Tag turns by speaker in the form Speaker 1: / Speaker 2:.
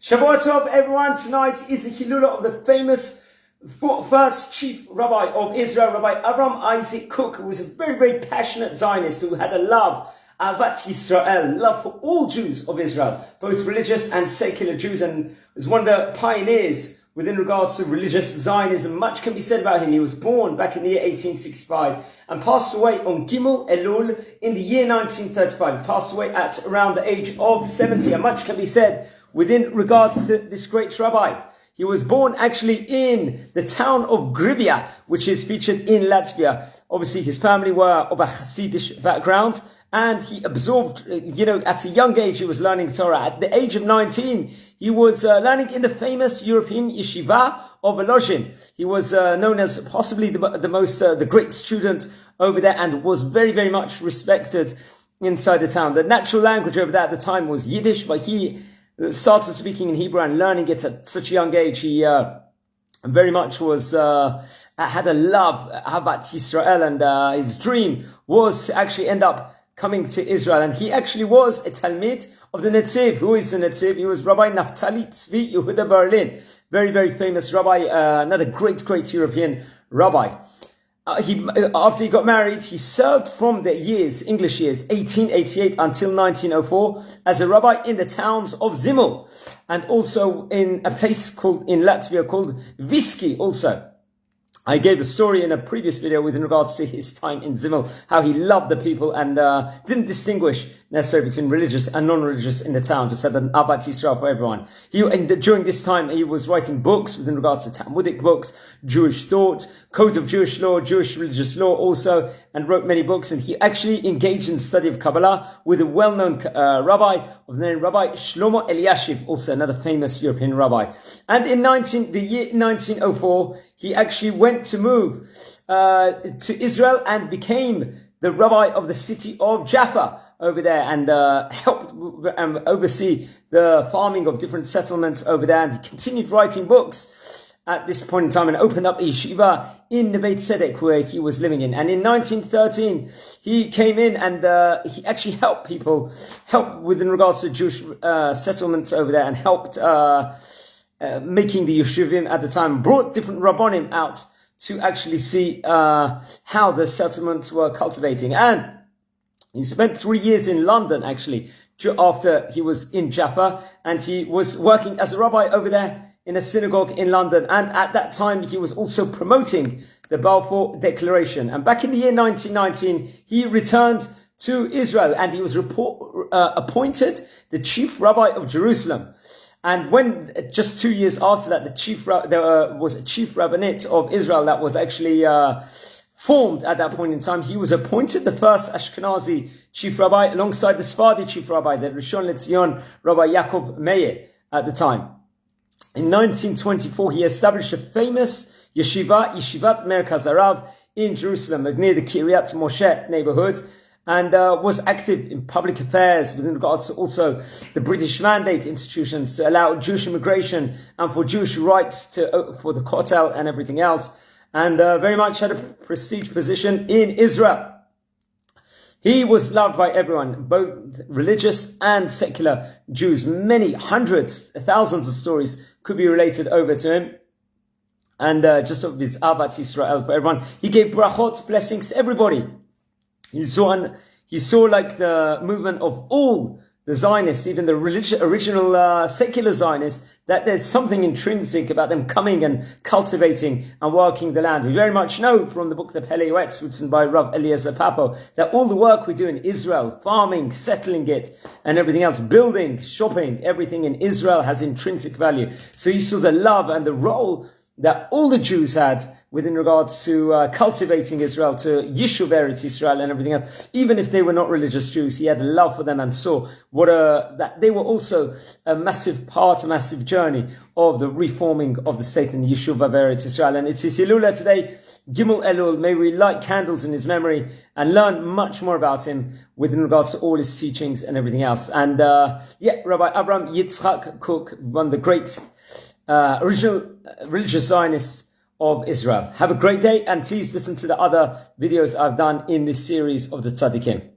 Speaker 1: Shabbat Tov, everyone. Tonight is the Hilula of the famous first chief rabbi of Israel, Rabbi Avraham Isaac Kook, who was a very, very passionate Zionist who had a love, Ahavat Yisrael, love for all Jews of Israel, both religious and secular Jews, and was one of the pioneers within regards to religious Zionism. Much can be said about him. He was born back in the year 1865 and passed away on Gimel Elul in the year 1935. He passed away at around the age of 70, and much can be said within regards to this great rabbi. He was born actually in the town of Gribia, which is featured in Latvia. Obviously, his family were of a Hasidic background, and he absorbed, at a young age, he was learning Torah. At the age of 19, he was learning in the famous European Yeshiva of Volozhin. He was known as possibly the great student over there, and was very, very much respected inside the town. The natural language over there at the time was Yiddish, but he started speaking in Hebrew and learning it at such a young age. He very much had a love, Ahavat Yisrael, and his dream was to actually end up coming to Israel. And he actually was a Talmid of the Netziv. Who is the Netziv? He was Rabbi Naftali Tzvi Yehuda Berlin. Very, very famous rabbi, another great European rabbi. After he got married, he served from the English years, 1888 until 1904, as a rabbi in the towns of Zimmel, and also in a place in Latvia called Viski also. I gave a story in a previous video with regards to his time in Zimmel, how he loved the people and didn't distinguish necessarily between religious and non-religious in the town, just had an Ahavat Yisrael for everyone. During this time, he was writing books with regards to Talmudic books, Jewish thought, Code of Jewish law, Jewish religious law also, and wrote many books. And he actually engaged in the study of Kabbalah with a well-known rabbi of the name Rabbi Shlomo Eliashiv, also another famous European rabbi. And in the year 1904, he actually went to move to Israel and became the rabbi of the city of Jaffa over there, and helped oversee the farming of different settlements over there. And he continued writing books at this point in time and opened up a yeshiva in the Beit Tzedek where he was living in. And in 1913, he came in and he actually helped within regards to Jewish settlements over there, and helped making the yeshuvim at the time, brought different rabbonim out to actually see how the settlements were cultivating. And he spent 3 years in London, actually, after he was in Jaffa, and he was working as a rabbi over there in a synagogue in London. And at that time, he was also promoting the Balfour Declaration. And back in the year 1919, he returned to Israel, and he was appointed the chief rabbi of Jerusalem. And when, just 2 years after that, there was a chief rabbinate of Israel that was actually formed at that point in time. He was appointed the first Ashkenazi chief rabbi alongside the Sephardi chief rabbi, the Rishon LeZion, Rabbi Yaakov Meir at the time. In 1924, he established a famous yeshiva, Yeshivat Mercaz Harav, in Jerusalem, near the Kiryat Moshe neighborhood, and was active in public affairs with regards to also the British Mandate institutions to allow Jewish immigration and for Jewish rights for the Kotel and everything else, and very much had a prestige position in Israel. He was loved by everyone, both religious and secular Jews. Many hundreds, thousands of stories could be related over to him. And just of his Ahavat Yisrael for everyone. He gave brachot, blessings to everybody. He saw like the movement of all the Zionists, even the original secular Zionists, that there's something intrinsic about them coming and cultivating and working the land. We very much know from the book The Pele Yoetz, written by Rav Eliezer Papo, that all the work we do in Israel, farming, settling it, and everything else, building, shopping, everything in Israel has intrinsic value. So he saw the love and the role that all the Jews had within regards to cultivating Israel, to Yishuv Eretz Israel and everything else. Even if they were not religious Jews, he had a love for them and saw that they were also a massive journey of the reforming of the state and the Yishuv of Eretz Israel. And it's his Hilula today, Gimel Elul. May we light candles in his memory and learn much more about him within regards to all his teachings and everything else. And Rabbi Abraham Yitzchak Kook, one of the great original religious Zionists of Israel. Have a great day, and please listen to the other videos I've done in this series of the Tzaddikim.